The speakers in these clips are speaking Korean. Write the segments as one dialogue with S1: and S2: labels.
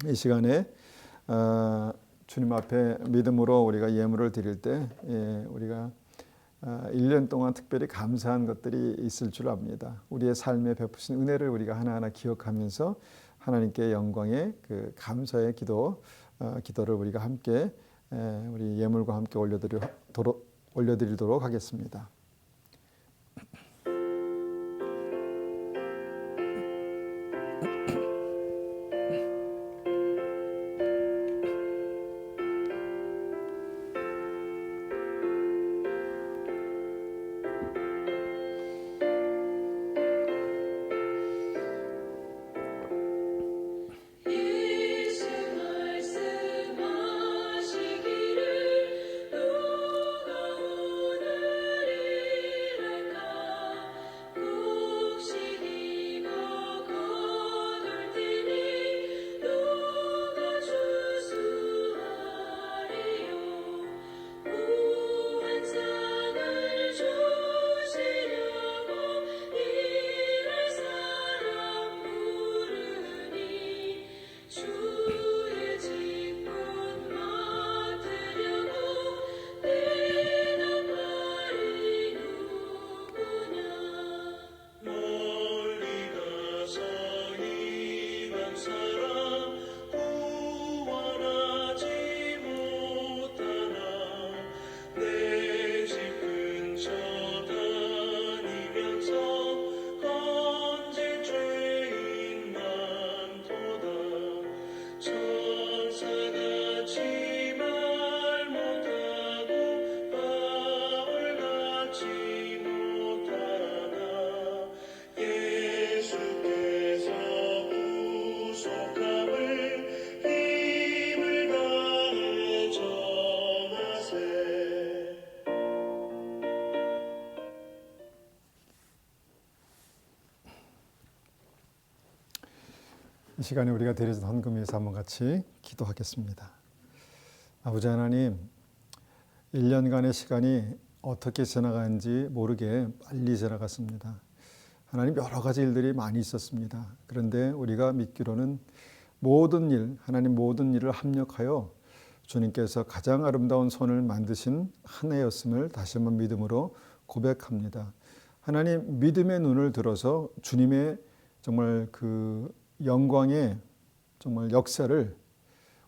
S1: 이 시간에 주님 앞에 믿음으로 우리가 예물을 드릴 때 우리가 1년 동안 특별히 감사한 것들이 있을 줄 압니다. 우리의 삶에 베푸신 은혜를 우리가 하나하나 기억하면서 하나님께 영광의 그 감사의 기도를 우리가 함께 우리 예물과 함께 올려드리도록 하겠습니다. 이 시간에 우리가 드려진 헌금 위해서 한번 같이 기도하겠습니다. 아버지 하나님, 1년간의 시간이 어떻게 지나가는지 모르게 빨리 지나갔습니다. 하나님, 여러 가지 일들이 많이 있었습니다. 그런데 우리가 믿기로는 모든 일, 하나님 모든 일을 합력하여 주님께서 가장 아름다운 손을 만드신 한 해였음을 다시 한번 믿음으로 고백합니다. 하나님, 믿음의 눈을 들어서 주님의 정말 그 영광의 정말 역사를,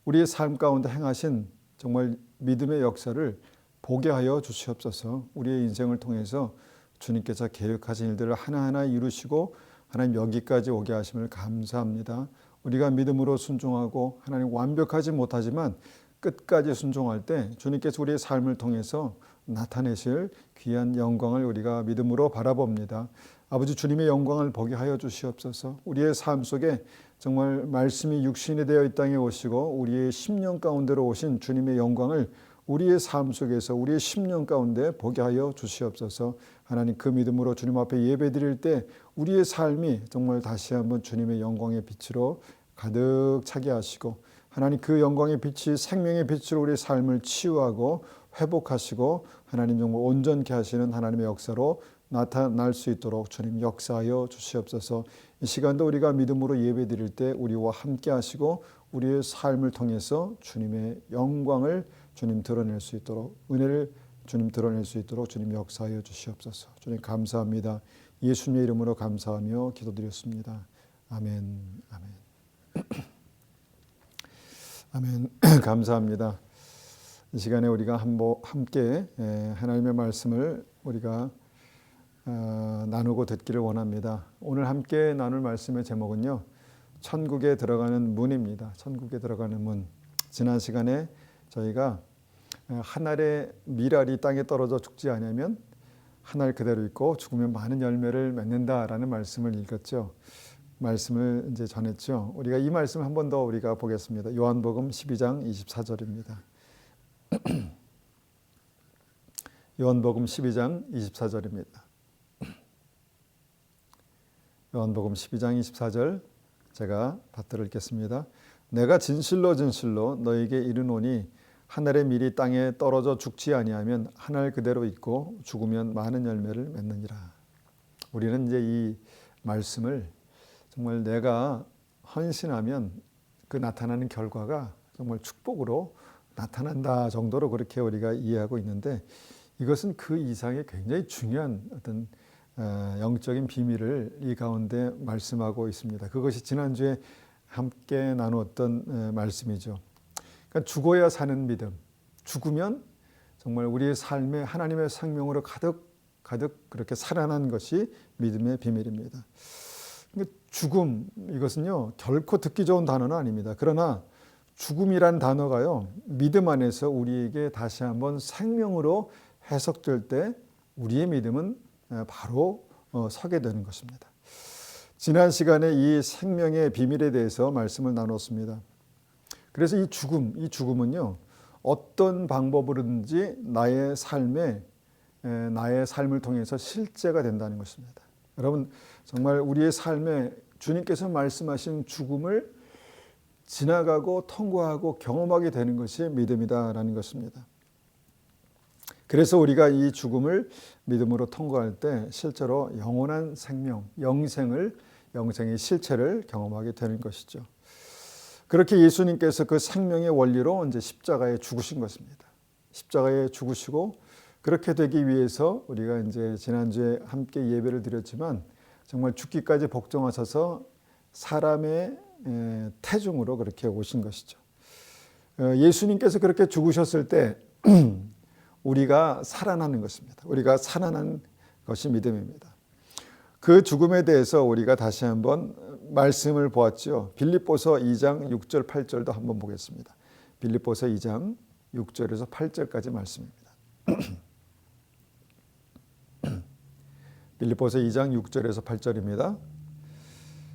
S1: 우리의 삶 가운데 행하신 정말 믿음의 역사를 보게 하여 주시옵소서. 우리의 인생을 통해서 주님께서 계획하신 일들을 하나하나 이루시고 하나님 여기까지 오게 하심을 감사합니다. 우리가 믿음으로 순종하고 하나님 완벽하지 못하지만 끝까지 순종할 때 주님께서 우리의 삶을 통해서 나타내실 귀한 영광을 우리가 믿음으로 바라봅니다. 아버지, 주님의 영광을 보게 하여 주시옵소서. 우리의 삶 속에 정말 말씀이 육신이 되어 이 땅에 오시고 우리의 심령 가운데로 오신 주님의 영광을 우리의 삶 속에서 우리의 심령 가운데 보게 하여 주시옵소서. 하나님, 그 믿음으로 주님 앞에 예배 드릴 때 우리의 삶이 정말 다시 한번 주님의 영광의 빛으로 가득 차게 하시고 하나님, 그 영광의 빛이 생명의 빛으로 우리의 삶을 치유하고 회복하시고 하나님 정말 온전케 하시는 하나님의 역사로 나타날 수 있도록 주님 역사하여 주시옵소서. 이 시간도 우리가 믿음으로 예배 드릴 때 우리와 함께 하시고 우리의 삶을 통해서 주님의 영광을 주님 드러낼 수 있도록, 은혜를 주님 드러낼 수 있도록 주님 역사하여 주시옵소서. 주님 감사합니다. 예수님의 이름으로 감사하며 기도드렸습니다. 아멘. 아멘. 아멘. 감사합니다. 이 시간에 우리가 함께 하나님의 말씀을 우리가 나누고 듣기를 원합니다. 오늘 함께 나눌 말씀의 제목은요, 천국에 들어가는 문입니다. 천국에 들어가는 문. 지난 시간에 저희가 한 알의 밀알이 땅에 떨어져 죽지 않으면 한 알 그대로 있고 죽으면 많은 열매를 맺는다라는 말씀을 읽었죠. 말씀을 이제 전했죠. 우리가 이 말씀 한 번 더 우리가 보겠습니다. 요한복음 12장 24절입니다. 요한복음 12장 24절입니다. 요한복음 12장 24절 제가 받들어 읽겠습니다. 내가 진실로 진실로 너에게 이르노니 한 알의 밀이 땅에 떨어져 죽지 아니하면 한 알 그대로 있고 죽으면 많은 열매를 맺느니라. 우리는 이제 이 말씀을 정말 내가 헌신하면 그 나타나는 결과가 정말 축복으로 나타난다 정도로 그렇게 우리가 이해하고 있는데, 이것은 그 이상의 굉장히 중요한 어떤 영적인 비밀을 이 가운데 말씀하고 있습니다. 그것이 지난주에 함께 나누었던 말씀이죠. 그러니까 죽어야 사는 믿음, 죽으면 정말 우리의 삶에 하나님의 생명으로 가득 그렇게 살아난 것이 믿음의 비밀입니다. 죽음, 이것은요 결코 듣기 좋은 단어는 아닙니다. 그러나 죽음이란 단어가요 믿음 안에서 우리에게 다시 한번 생명으로 해석될 때 우리의 믿음은 바로 서게 되는 것입니다. 지난 시간에 이 생명의 비밀에 대해서 말씀을 나눴습니다. 그래서 이 죽음은요 어떤 방법으로든지 나의 삶을 통해서 실제가 된다는 것입니다. 여러분, 정말 우리의 삶에 주님께서 말씀하신 죽음을 지나가고 통과하고 경험하게 되는 것이 믿음이다라는 것입니다. 그래서 우리가 이 죽음을 믿음으로 통과할 때 실제로 영원한 생명, 영생의 실체를 경험하게 되는 것이죠. 그렇게 예수님께서 그 생명의 원리로 이제 십자가에 죽으신 것입니다. 십자가에 죽으시고 그렇게 되기 위해서 우리가 이제 지난주에 함께 예배를 드렸지만 정말 죽기까지 복종하셔서 사람의 태중으로 그렇게 오신 것이죠. 예수님께서 그렇게 죽으셨을 때 우리가 살아나는 것입니다. 우리가 살아난 것이 믿음입니다. 그 죽음에 대해서 우리가 다시 한번 말씀을 보았죠. 빌립보서 2장 6절 8절도 한번 보겠습니다. 빌립보서 2장 6절에서 8절까지 말씀입니다. 빌립보서 2장 6절에서 8절입니다.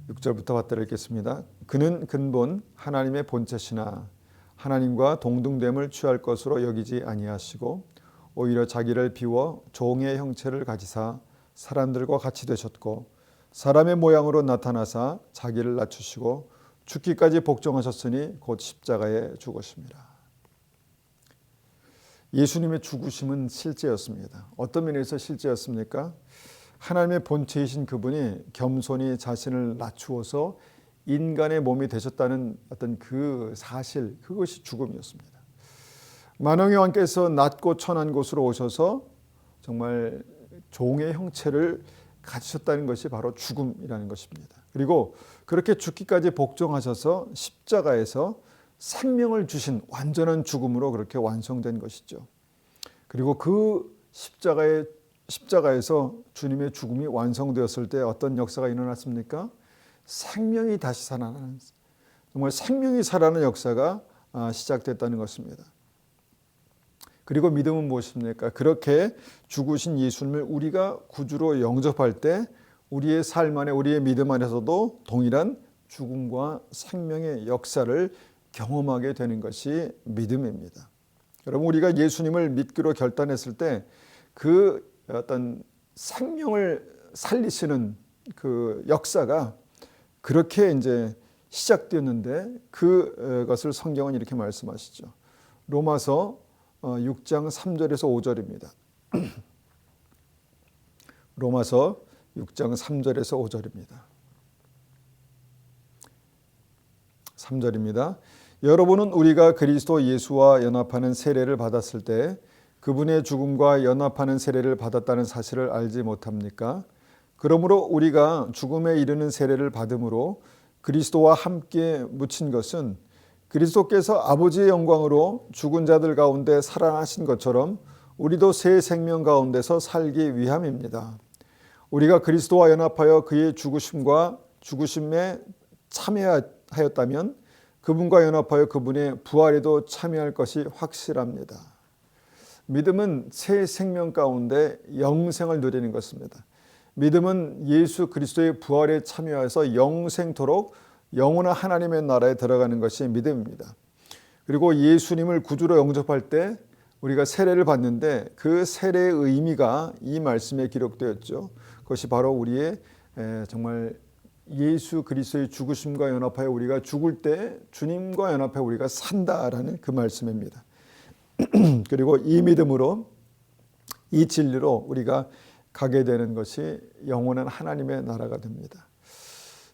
S1: 6절부터 받들어 읽겠습니다. 그는 근본 하나님의 본체시나 하나님과 동등됨을 취할 것으로 여기지 아니하시고 오히려 자기를 비워 종의 형체를 가지사 사람들과 같이 되셨고 사람의 모양으로 나타나사 자기를 낮추시고 죽기까지 복종하셨으니 곧 십자가에 죽으심이라. 예수님의 죽으심은 실제였습니다. 어떤 면에서 실제였습니까? 하나님의 본체이신 그분이 겸손히 자신을 낮추어서 인간의 몸이 되셨다는 어떤 그 사실, 그것이 죽음이었습니다. 만왕의 왕께서 낮고 천한 곳으로 오셔서 정말 종의 형체를 가지셨다는 것이 바로 죽음이라는 것입니다. 그리고 그렇게 죽기까지 복종하셔서 십자가에서 생명을 주신 완전한 죽음으로 그렇게 완성된 것이죠. 그리고 그 십자가에서 주님의 죽음이 완성되었을 때 어떤 역사가 일어났습니까? 생명이 다시 살아나는, 정말 생명이 살아나는 역사가 시작됐다는 것입니다. 그리고 믿음은 무엇입니까? 그렇게 죽으신 예수님을 우리가 구주로 영접할 때 우리의 삶 안에, 우리의 믿음 안에서도 동일한 죽음과 생명의 역사를 경험하게 되는 것이 믿음입니다. 여러분, 우리가 예수님을 믿기로 결단했을 때 그 어떤 생명을 살리시는 그 역사가 그렇게 이제 시작되었는데 그것을 성경은 이렇게 말씀하시죠. 로마서 6장 3절에서 5절입니다. 로마서 6장 3절에서 5절입니다. 3절입니다. 여러분은 우리가 그리스도 예수와 연합하는 세례를 받았을 때 그분의 죽음과 연합하는 세례를 받았다는 사실을 알지 못합니까? 그러므로 우리가 죽음에 이르는 세례를 받음으로 그리스도와 함께 묻힌 것은 그리스도께서 아버지의 영광으로 죽은 자들 가운데 살아나신 것처럼 우리도 새 생명 가운데서 살기 위함입니다. 우리가 그리스도와 연합하여 그의 죽으심과 죽으심에 참여하였다면 그분과 연합하여 그분의 부활에도 참여할 것이 확실합니다. 믿음은 새 생명 가운데 영생을 누리는 것입니다. 믿음은 예수 그리스도의 부활에 참여해서 영생토록 영원한 하나님의 나라에 들어가는 것이 믿음입니다. 그리고 예수님을 구주로 영접할 때 우리가 세례를 받는데 그 세례의 의미가 이 말씀에 기록되었죠. 그것이 바로 우리의 정말 예수 그리스도의 죽으심과 연합하여 우리가 죽을 때 주님과 연합하여 우리가 산다라는 그 말씀입니다. 그리고 이 믿음으로 이 진리로 우리가 가게 되는 것이 영원한 하나님의 나라가 됩니다.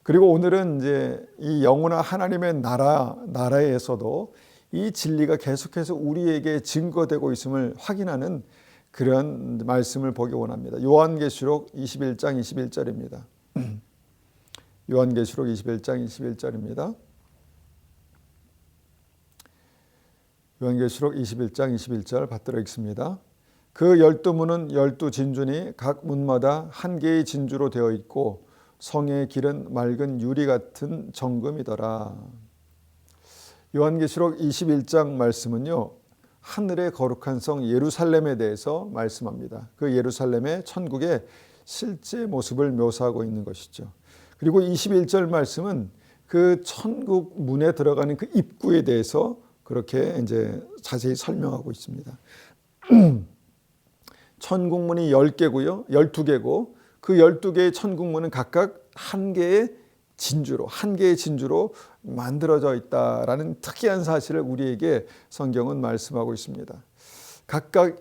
S1: 그리고 오늘은 이제 이 영원한 하나님의 나라에서도 이 진리가 계속해서 우리에게 증거되고 있음을 확인하는 그런 말씀을 보기 원합니다. 요한계시록 21장 21절입니다. 요한계시록 21장 21절입니다. 요한계시록 21장 21절 받들어 읽습니다. 그 12문은 12진주니 각 문마다 한 개의 진주로 되어 있고 성의 길은 맑은 유리 같은 정금이더라. 요한계시록 21장 말씀은요, 하늘의 거룩한 성 예루살렘에 대해서 말씀합니다. 그 예루살렘의 천국의 실제 모습을 묘사하고 있는 것이죠. 그리고 21절 말씀은 그 천국 문에 들어가는 그 입구에 대해서 그렇게 이제 자세히 설명하고 있습니다. 천국문이 10개고요. 12개고 그 12개의 천국문은 각각 한 개의 진주로 만들어져 있다라는 특이한 사실을 우리에게 성경은 말씀하고 있습니다. 각각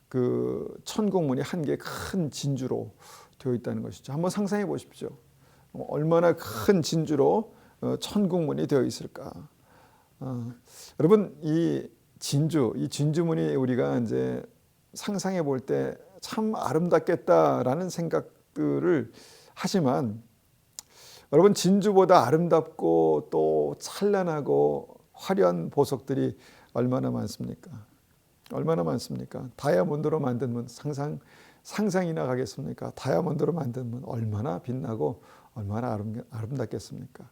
S1: 그 천국문이 한 개의 큰 진주로 되어 있다는 것이죠. 한번 상상해 보십시오. 얼마나 큰 진주로 천국문이 되어 있을까? 여러분, 이 진주문이 우리가 이제 상상해 볼 때 참 아름답겠다라는 생각들을 하지만 여러분, 진주보다 아름답고 또 찬란하고 화려한 보석들이 얼마나 많습니까? 얼마나 많습니까? 다이아몬드로 만든 문 상상이나 가겠습니까? 다이아몬드로 만든 문 얼마나 빛나고 얼마나 아름답겠습니까?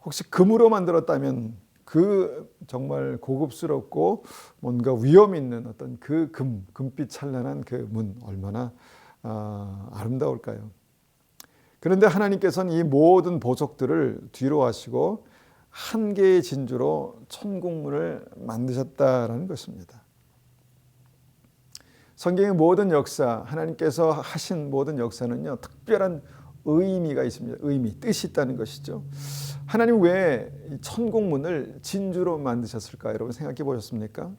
S1: 혹시 금으로 만들었다면 그 정말 고급스럽고 뭔가 위험 있는 어떤 그 금빛 찬란한 그 문 얼마나 아름다울까요? 그런데 하나님께서는 이 모든 보석들을 뒤로 하시고 한 개의 진주로 천국문을 만드셨다라는 것입니다. 성경의 모든 역사, 하나님께서 하신 모든 역사는요, 특별한 의미가 있습니다. 뜻이 있다는 것이죠. 하나님 왜 천국문을 진주로 만드셨을까? 여러분 생각해 보셨습니까?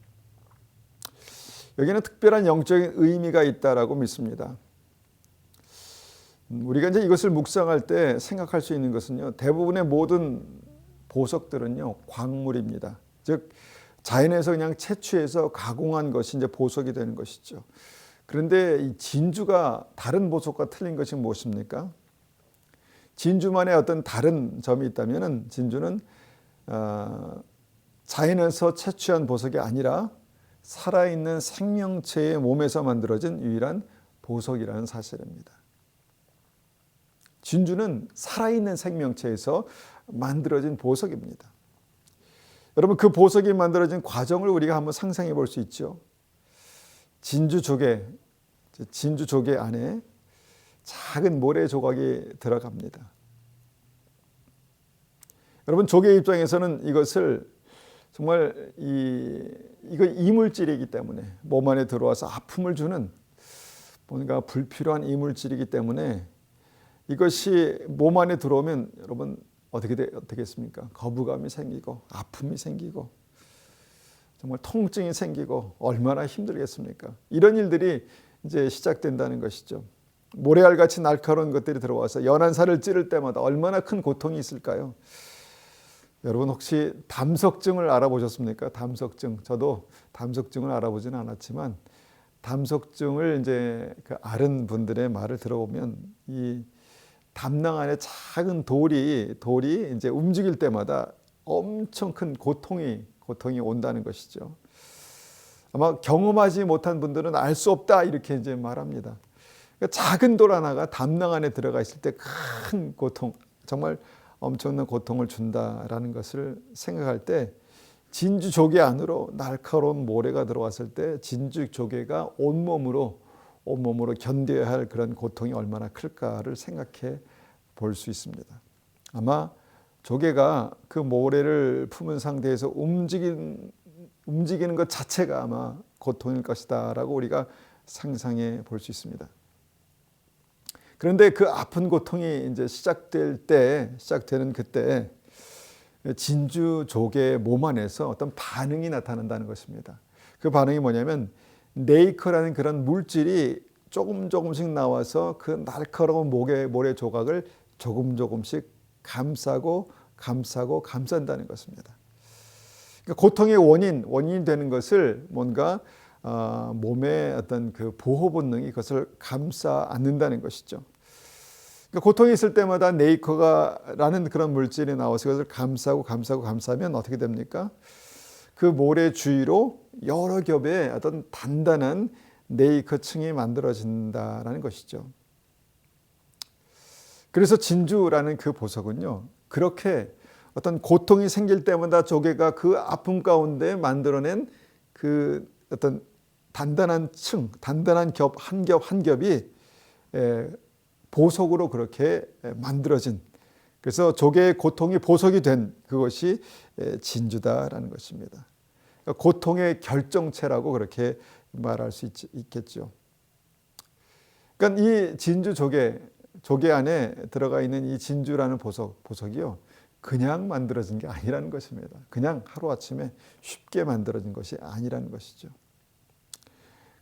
S1: 여기는 특별한 영적인 의미가 있다라고 믿습니다. 우리가 이제 이것을 묵상할 때 생각할 수 있는 것은요, 대부분의 모든 보석들은요, 광물입니다. 즉 자연에서 그냥 채취해서 가공한 것이 이제 보석이 되는 것이죠. 그런데 이 진주가 다른 보석과 틀린 것이 무엇입니까? 진주만의 어떤 다른 점이 있다면 진주는 자연에서 채취한 보석이 아니라 살아있는 생명체의 몸에서 만들어진 유일한 보석이라는 사실입니다. 진주는 살아있는 생명체에서 만들어진 보석입니다. 여러분, 그 보석이 만들어진 과정을 우리가 한번 상상해 볼 수 있죠. 진주 조개 안에 작은 모래 조각이 들어갑니다. 여러분, 조개 입장에서는 이것을 정말 이거 이물질이기 때문에 몸 안에 들어와서 아픔을 주는 뭔가 불필요한 이물질이기 때문에 이것이 몸 안에 들어오면 여러분 어떻게 했습니까? 거부감이 생기고 아픔이 생기고 정말 통증이 생기고 얼마나 힘들겠습니까? 이런 일들이 이제 시작된다는 것이죠. 모래알같이 날카로운 것들이 들어와서 연한 살을 찌를 때마다 얼마나 큰 고통이 있을까요? 여러분 혹시 담석증을 알아보셨습니까? 담석증. 저도 담석증을 알아보지는 않았지만 담석증을 이제 그 앓은 분들의 말을 들어보면 이 담낭 안에 작은 돌이 이제 움직일 때마다 엄청 큰 고통이 온다는 것이죠. 아마 경험하지 못한 분들은 알 수 없다 이렇게 이제 말합니다. 그러니까 작은 돌 하나가 담낭 안에 들어가 있을 때 큰 고통, 정말 엄청난 고통을 준다라는 것을 생각할 때 진주 조개 안으로 날카로운 모래가 들어왔을 때 진주 조개가 온몸으로 견뎌야 할 그런 고통이 얼마나 클까를 생각해 볼 수 있습니다. 아마 조개가 그 모래를 품은 상태에서 움직이는 것 자체가 아마 고통일 것이다라고 우리가 상상해 볼 수 있습니다. 그런데 그 아픈 고통이 이제 시작되는 그때 진주 조개의 몸 안에서 어떤 반응이 나타난다는 것입니다. 그 반응이 뭐냐면 네이커라는 그런 물질이 조금씩 나와서 그 날카로운 모래 조각을 조금씩 감싸고 감싼다는 것입니다. 그러니까 고통의 원인이 되는 것을 뭔가 몸의 어떤 그 보호 본능이 그것을 감싸 안는다는 것이죠. 그러니까 고통이 있을 때마다 네이커가라는 그런 물질이 나와서 그것을 감싸면 어떻게 됩니까? 그 모래 주위로 여러 겹의 어떤 단단한 네이커층이 만들어진다라는 것이죠. 그래서 진주라는 그 보석은요, 그렇게 어떤 고통이 생길 때마다 조개가 그 아픔 가운데 만들어낸 그 어떤 단단한 층, 단단한 겹 한 겹이 보석으로 그렇게 만들어진, 그래서 조개의 고통이 보석이 된 그것이 진주다라는 것입니다. 그러니까 고통의 결정체라고 그렇게 말할 수 있겠죠. 그러니까 이 진주 조개 안에 들어가 있는 이 진주라는 보석이요, 그냥 만들어진 게 아니라는 것입니다. 그냥 하루아침에 쉽게 만들어진 것이 아니라는 것이죠.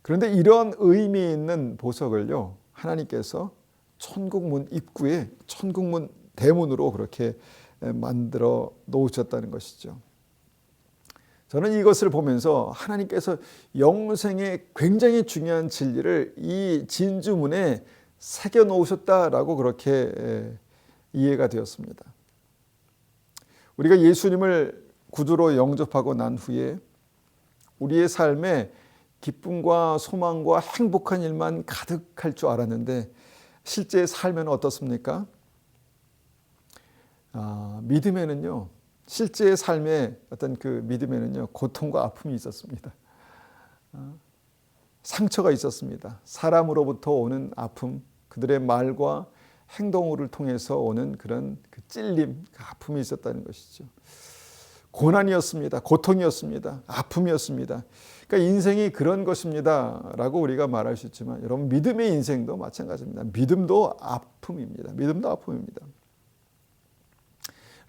S1: 그런데 이런 의미 있는 보석을요, 하나님께서 천국문 입구에, 천국문 대문으로 그렇게 만들어 놓으셨다는 것이죠. 저는 이것을 보면서 하나님께서 영생의 굉장히 중요한 진리를 이 진주문에 새겨 놓으셨다라고 그렇게 이해가 되었습니다. 우리가 예수님을 구주로 영접하고 난 후에 우리의 삶에 기쁨과 소망과 행복한 일만 가득할 줄 알았는데 실제 삶에는 어떻습니까? 믿음에는요, 실제 삶의 어떤 그 믿음에는요, 고통과 아픔이 있었습니다. 상처가 있었습니다. 사람으로부터 오는 아픔, 그들의 말과 행동을 통해서 오는 그런 그 찔림, 그 아픔이 있었다는 것이죠. 고난이었습니다. 고통이었습니다. 아픔이었습니다. 그러니까 인생이 그런 것입니다 라고 우리가 말할 수 있지만, 여러분, 믿음의 인생도 마찬가지입니다. 믿음도 아픔입니다. 믿음도 아픔입니다.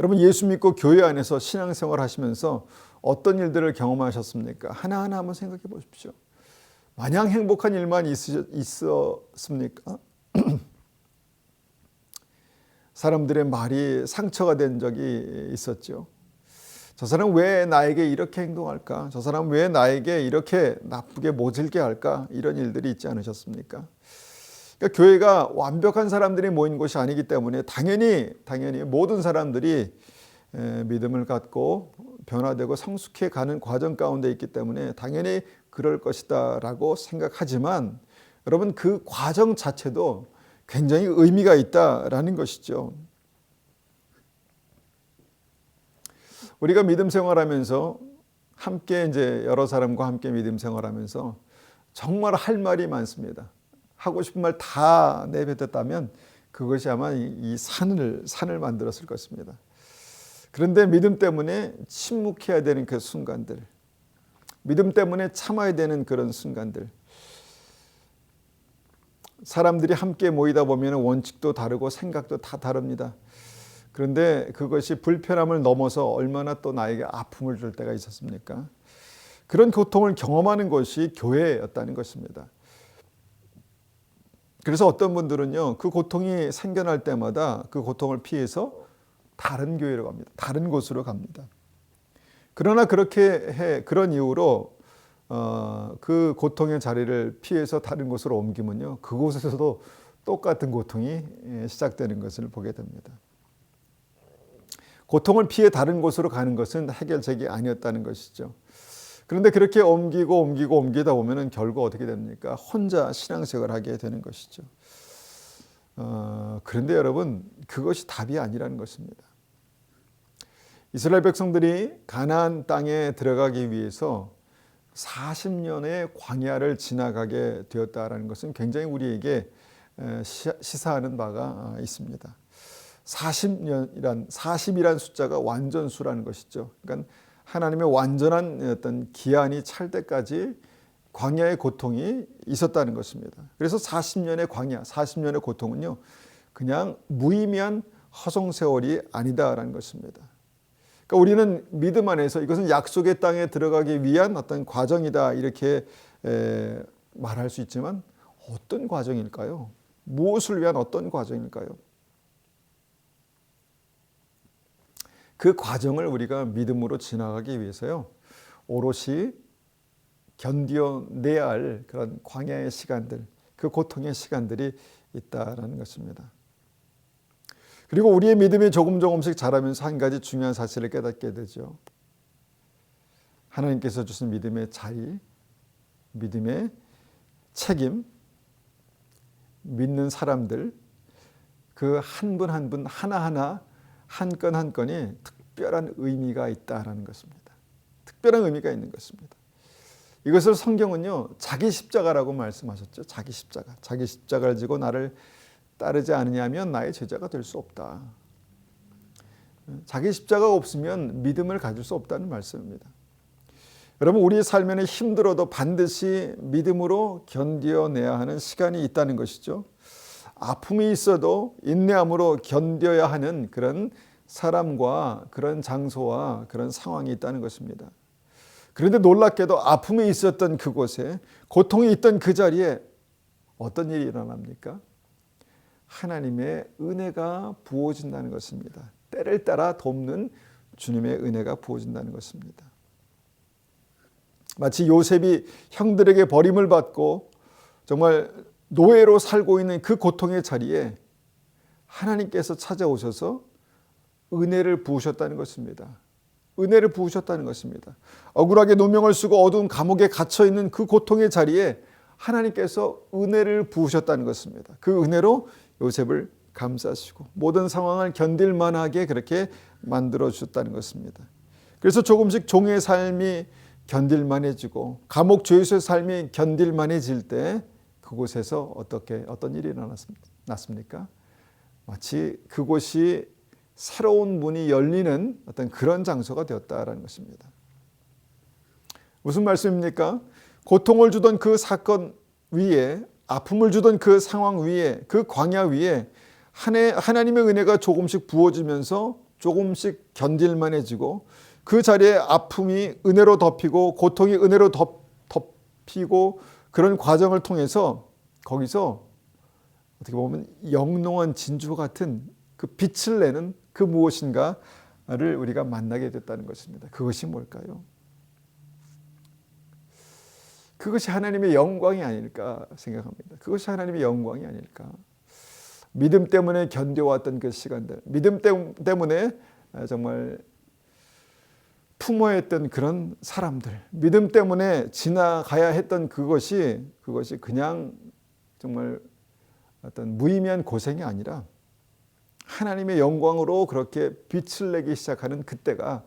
S1: 여러분, 예수 믿고 교회 안에서 신앙생활 하시면서 어떤 일들을 경험하셨습니까? 하나하나 한번 생각해 보십시오. 마냥 행복한 일만 있었습니까? 사람들의 말이 상처가 된 적이 있었죠. 저 사람 왜 나에게 이렇게 행동할까? 저 사람 왜 나에게 이렇게 나쁘게 모질게 할까? 이런 일들이 있지 않으셨습니까? 그러니까 교회가 완벽한 사람들이 모인 곳이 아니기 때문에 당연히 모든 사람들이 믿음을 갖고 변화되고 성숙해 가는 과정 가운데 있기 때문에 당연히 그럴 것이다 라고 생각하지만, 여러분, 그 과정 자체도 굉장히 의미가 있다라는 것이죠. 우리가 믿음 생활하면서 함께 이제 여러 사람과 함께 믿음 생활하면서 정말 할 말이 많습니다. 하고 싶은 말 다 내뱉었다면 그것이 아마 이 산을 만들었을 것입니다. 그런데 믿음 때문에 침묵해야 되는 그 순간들, 믿음 때문에 참아야 되는 그런 순간들, 사람들이 함께 모이다 보면 원칙도 다르고 생각도 다 다릅니다. 그런데 그것이 불편함을 넘어서 얼마나 또 나에게 아픔을 줄 때가 있었습니까? 그런 고통을 경험하는 것이 교회였다는 것입니다. 그래서 어떤 분들은요, 그 고통이 생겨날 때마다 그 고통을 피해서 다른 교회로 갑니다. 다른 곳으로 갑니다. 그러나 그런 이유로 그 고통의 자리를 피해서 다른 곳으로 옮기면요, 그곳에서도 똑같은 고통이 시작되는 것을 보게 됩니다. 고통을 피해 다른 곳으로 가는 것은 해결책이 아니었다는 것이죠. 그런데 그렇게 옮기다 보면 결국 어떻게 됩니까? 혼자 신앙생활을 하게 되는 것이죠. 그런데 여러분, 그것이 답이 아니라는 것입니다. 이스라엘 백성들이 가나안 땅에 들어가기 위해서 40년의 광야를 지나가게 되었다라는 것은 굉장히 우리에게 시사하는 바가 있습니다. 40이란 숫자가 완전수라는 것이죠. 그러니까 하나님의 완전한 어떤 기한이 찰 때까지 광야의 고통이 있었다는 것입니다. 그래서 40년의 광야, 40년의 고통은요, 그냥 무의미한 허송세월이 아니다라는 것입니다. 그러니까 우리는 믿음 안에서 이것은 약속의 땅에 들어가기 위한 어떤 과정이다 이렇게 말할 수 있지만, 어떤 과정일까요? 무엇을 위한 어떤 과정일까요? 그 과정을 우리가 믿음으로 지나가기 위해서요, 오롯이 견뎌내야 할 그런 광야의 시간들, 그 고통의 시간들이 있다라는 것입니다. 그리고 우리의 믿음이 조금씩 자라면서 한 가지 중요한 사실을 깨닫게 되죠. 하나님께서 주신 믿음의 자리, 믿음의 책임, 믿는 사람들, 그 한 분 한 분 하나하나 한 건 한 건이 특별한 의미가 있다라는 것입니다. 특별한 의미가 있는 것입니다. 이것을 성경은요, 자기 십자가라고 말씀하셨죠. 자기 십자가. 자기 십자가를 지고 나를 따르지 않으냐면 나의 제자가 될 수 없다. 자기 십자가가 없으면 믿음을 가질 수 없다는 말씀입니다. 여러분, 우리 삶에는 힘들어도 반드시 믿음으로 견뎌내야 하는 시간이 있다는 것이죠. 아픔이 있어도 인내함으로 견뎌야 하는 그런 사람과 그런 장소와 그런 상황이 있다는 것입니다. 그런데 놀랍게도 아픔이 있었던 그곳에, 고통이 있던 그 자리에 어떤 일이 일어납니까? 하나님의 은혜가 부어진다는 것입니다. 때를 따라 돕는 주님의 은혜가 부어진다는 것입니다. 마치 요셉이 형들에게 버림을 받고 정말 노예로 살고 있는 그 고통의 자리에 하나님께서 찾아오셔서 은혜를 부으셨다는 것입니다. 은혜를 부으셨다는 것입니다. 억울하게 누명을 쓰고 어두운 감옥에 갇혀 있는 그 고통의 자리에 하나님께서 은혜를 부으셨다는 것입니다. 그 은혜로 요셉을 감싸시고 모든 상황을 견딜 만하게 그렇게 만들어 주셨다는 것입니다. 그래서 조금씩 종의 삶이 견딜만해지고 감옥 죄수의 삶이 견딜만해질 때 그곳에서 어떤 일이 일어났습니까? 마치 그곳이 새로운 문이 열리는 어떤 그런 장소가 되었다라는 것입니다. 무슨 말씀입니까? 고통을 주던 그 사건 위에, 아픔을 주던 그 상황 위에, 그 광야 위에 하나님의 은혜가 조금씩 부어지면서 조금씩 견딜만해지고 그 자리에 아픔이 은혜로 덮이고 고통이 은혜로 덮이고 그런 과정을 통해서 거기서 어떻게 보면 영롱한 진주 같은 그 빛을 내는 그 무엇인가를 우리가 만나게 됐다는 것입니다. 그것이 뭘까요? 그것이 하나님의 영광이 아닐까 생각합니다. 그것이 하나님의 영광이 아닐까. 믿음 때문에 견뎌왔던 그 시간들, 믿음 때문에 정말 품어야 했던 그런 사람들, 믿음 때문에 지나가야 했던 그것이 그냥 정말 어떤 무의미한 고생이 아니라 하나님의 영광으로 그렇게 빛을 내기 시작하는 그때가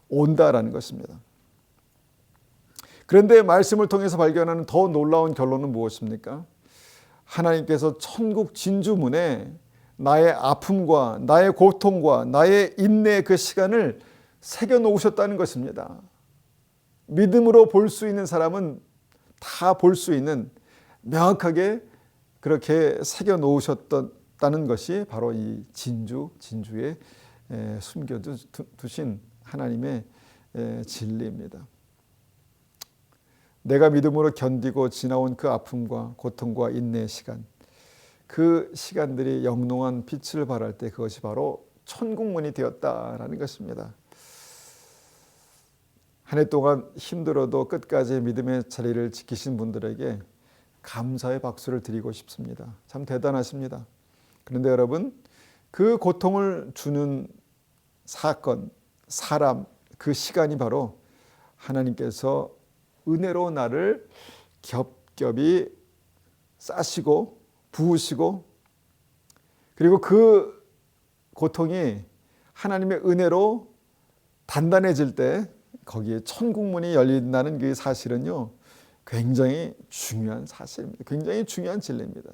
S1: 온다라는 것입니다. 그런데 말씀을 통해서 발견하는 더 놀라운 결론은 무엇입니까? 하나님께서 천국 진주문에 나의 아픔과 나의 고통과 나의 인내의 그 시간을 새겨놓으셨다는 것입니다. 믿음으로 볼 수 있는 사람은 다 볼 수 있는 명확하게 그렇게 새겨놓으셨다는 것이 바로 이 진주에 숨겨두신 하나님의 진리입니다. 내가 믿음으로 견디고 지나온 그 아픔과 고통과 인내의 시간, 그 시간들이 영롱한 빛을 발할 때 그것이 바로 천국문이 되었다라는 것입니다. 한 해 동안 힘들어도 끝까지 믿음의 자리를 지키신 분들에게 감사의 박수를 드리고 싶습니다. 참 대단하십니다. 그런데 여러분, 그 고통을 주는 사건, 사람, 그 시간이 바로 하나님께서 은혜로 나를 겹겹이 싸시고 부으시고, 그리고 그 고통이 하나님의 은혜로 단단해질 때 거기에 천국문이 열린다는 그 사실은요, 굉장히 중요한 사실입니다. 굉장히 중요한 진리입니다.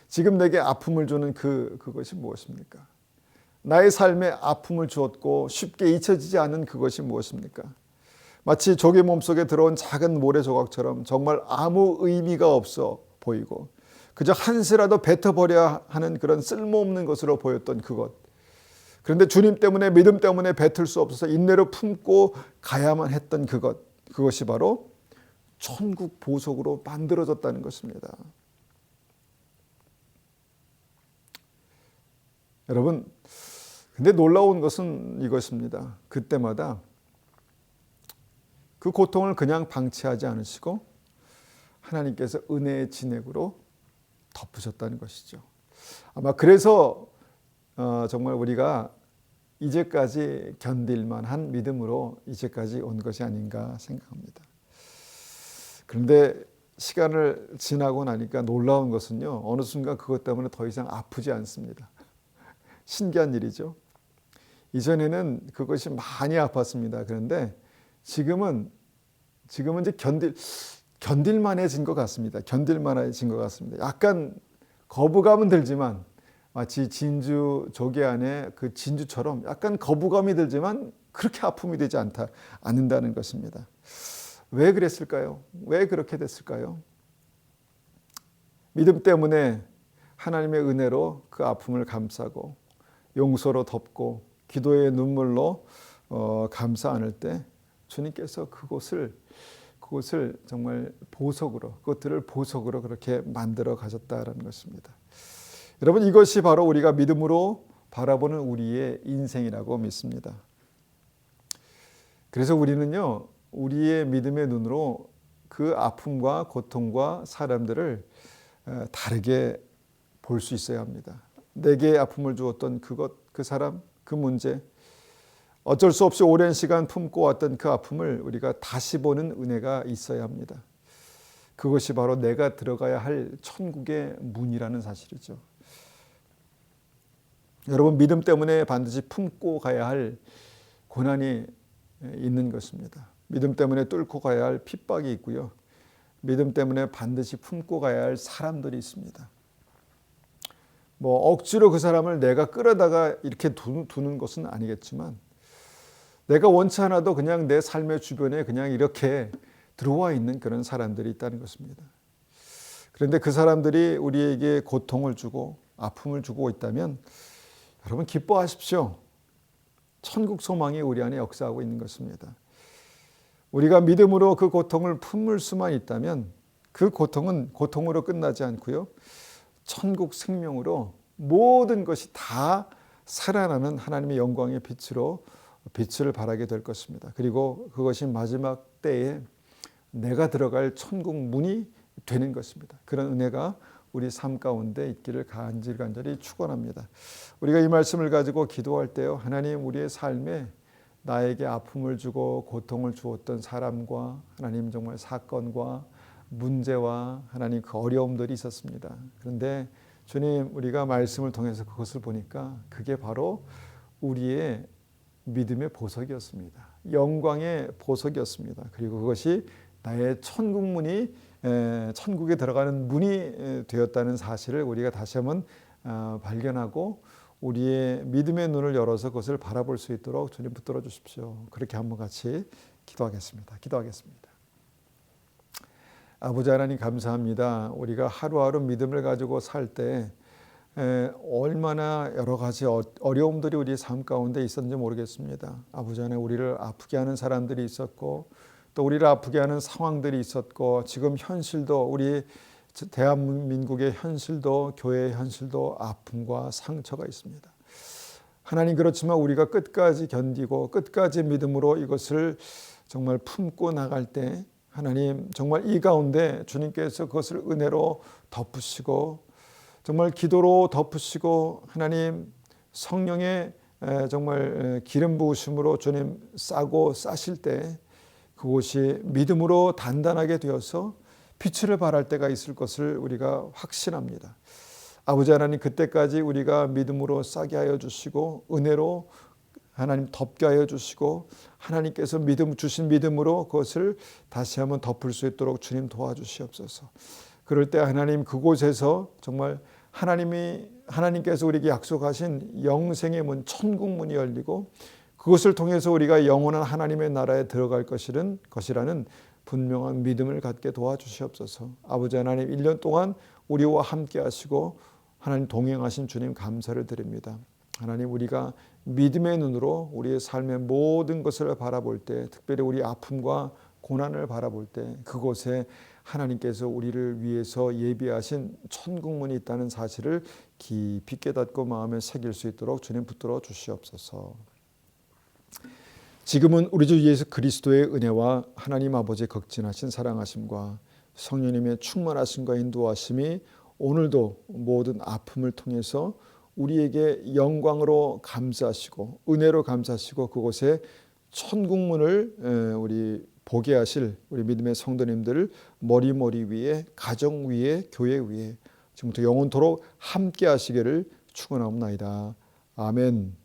S1: 지금 내게 아픔을 주는 그것이 무엇입니까? 나의 삶에 아픔을 주었고 쉽게 잊혀지지 않은 그것이 무엇입니까? 마치 조개 몸속에 들어온 작은 모래 조각처럼 정말 아무 의미가 없어 보이고 그저 한 스라도 뱉어버려야 하는 그런 쓸모없는 것으로 보였던 그것. 그런데 주님 때문에, 믿음 때문에 뱉을 수 없어서 인내로 품고 가야만 했던 그것이 바로 천국 보석으로 만들어졌다는 것입니다. 여러분, 근데 놀라운 것은 이것입니다. 그때마다 그 고통을 그냥 방치하지 않으시고 하나님께서 은혜의 진액으로 덮으셨다는 것이죠. 아마 그래서 정말 우리가 이제까지 견딜만한 믿음으로 이제까지 온 것이 아닌가 생각합니다. 그런데 시간을 지나고 나니까 놀라운 것은요, 어느 순간 그것 때문에 더 이상 아프지 않습니다. 신기한 일이죠. 이전에는 그것이 많이 아팠습니다. 그런데 지금은 이제 견딜만해진 것 같습니다. 견딜만해진 것 같습니다. 약간 거부감은 들지만 마치 진주 조개 안에 그 진주처럼 약간 거부감이 들지만 그렇게 아픔이 되지 않는다는 것입니다. 왜 그랬을까요? 왜 그렇게 됐을까요? 믿음 때문에 하나님의 은혜로 그 아픔을 감싸고 용서로 덮고 기도의 눈물로 감싸 안을 때 주님께서 그것을 정말 보석으로, 그것들을 보석으로 그렇게 만들어 가셨다라는 것입니다. 여러분, 이것이 바로 우리가 믿음으로 바라보는 우리의 인생이라고 믿습니다. 그래서 우리는요, 우리의 믿음의 눈으로 그 아픔과 고통과 사람들을 다르게 볼 수 있어야 합니다. 내게 아픔을 주었던 그 사람, 그 문제, 어쩔 수 없이 오랜 시간 품고 왔던 그 아픔을 우리가 다시 보는 은혜가 있어야 합니다. 그것이 바로 내가 들어가야 할 천국의 문이라는 사실이죠. 여러분, 믿음 때문에 반드시 품고 가야 할 고난이 있는 것입니다. 믿음 때문에 뚫고 가야 할 핍박이 있고요. 믿음 때문에 반드시 품고 가야 할 사람들이 있습니다. 억지로 그 사람을 내가 끌어다가 이렇게 두는 것은 아니겠지만 내가 원치 않아도 그냥 내 삶의 주변에 그냥 이렇게 들어와 있는 그런 사람들이 있다는 것입니다. 그런데 그 사람들이 우리에게 고통을 주고 아픔을 주고 있다면 여러분, 기뻐하십시오. 천국 소망이 우리 안에 역사하고 있는 것입니다. 우리가 믿음으로 그 고통을 품을 수만 있다면 그 고통은 고통으로 끝나지 않고요, 천국 생명으로 모든 것이 다 살아나는 하나님의 영광의 빛을 발하게 될 것입니다. 그리고 그것이 마지막 때에 내가 들어갈 천국 문이 되는 것입니다. 그런 은혜가 우리 삶 가운데 있기를 간절히 축원합니다. 우리가 이 말씀을 가지고 기도할 때요, 하나님, 우리의 삶에 나에게 아픔을 주고 고통을 주었던 사람과 하나님 정말 사건과 문제와 하나님 그 어려움들이 있었습니다. 그런데 주님, 우리가 말씀을 통해서 그것을 보니까 그게 바로 우리의 믿음의 보석이었습니다. 영광의 보석이었습니다. 그리고 그것이 나의 천국에 들어가는 문이 되었다는 사실을 우리가 다시 한번 발견하고 우리의 믿음의 눈을 열어서 그것을 바라볼 수 있도록 주님 붙들어 주십시오. 그렇게 한번 같이 기도하겠습니다. 아버지 하나님, 감사합니다. 우리가 하루하루 믿음을 가지고 살 때 얼마나 여러 가지 어려움들이 우리 삶 가운데 있었는지 모르겠습니다. 아버지 하나님, 우리를 아프게 하는 사람들이 있었고 또 우리를 아프게 하는 상황들이 있었고 지금 현실도 우리 대한민국의 현실도 교회의 현실도 아픔과 상처가 있습니다. 하나님, 그렇지만 우리가 끝까지 견디고 끝까지 믿음으로 이것을 정말 품고 나갈 때 하나님, 정말 이 가운데 주님께서 그것을 은혜로 덮으시고 정말 기도로 덮으시고 하나님 성령의 정말 기름 부으심으로 주님 싸실 때 그곳이 믿음으로 단단하게 되어서 빛을 발할 때가 있을 것을 우리가 확신합니다. 아버지 하나님, 그때까지 우리가 믿음으로 싸게 하여 주시고 은혜로 하나님 덮게 하여 주시고 하나님께서 주신 믿음으로 그것을 다시 한번 덮을 수 있도록 주님 도와주시옵소서. 그럴 때 하나님, 그곳에서 정말 하나님께서 우리에게 약속하신 영생의 문, 천국 문이 열리고 그것을 통해서 우리가 영원한 하나님의 나라에 들어갈 것이라는 분명한 믿음을 갖게 도와주시옵소서. 아버지 하나님, 1년 동안 우리와 함께 하시고 하나님 동행하신 주님 감사를 드립니다. 하나님, 우리가 믿음의 눈으로 우리의 삶의 모든 것을 바라볼 때, 특별히 우리 아픔과 고난을 바라볼 때 그곳에 하나님께서 우리를 위해서 예비하신 천국문이 있다는 사실을 깊이 깨닫고 마음에 새길 수 있도록 주님 붙들어 주시옵소서. 지금은 우리 주 예수 그리스도의 은혜와 하나님 아버지의 극진하신 사랑하심과 성령님의 충만하심과 인도하심이 오늘도 모든 아픔을 통해서 우리에게 영광으로 감사하시고 은혜로 감사하시고 그곳에 천국문을 우리 보게 하실 우리 믿음의 성도님들 머리 위에 가정 위에 교회 위에 지금부터 영원토록 함께 하시기를 축원하옵나이다. 아멘.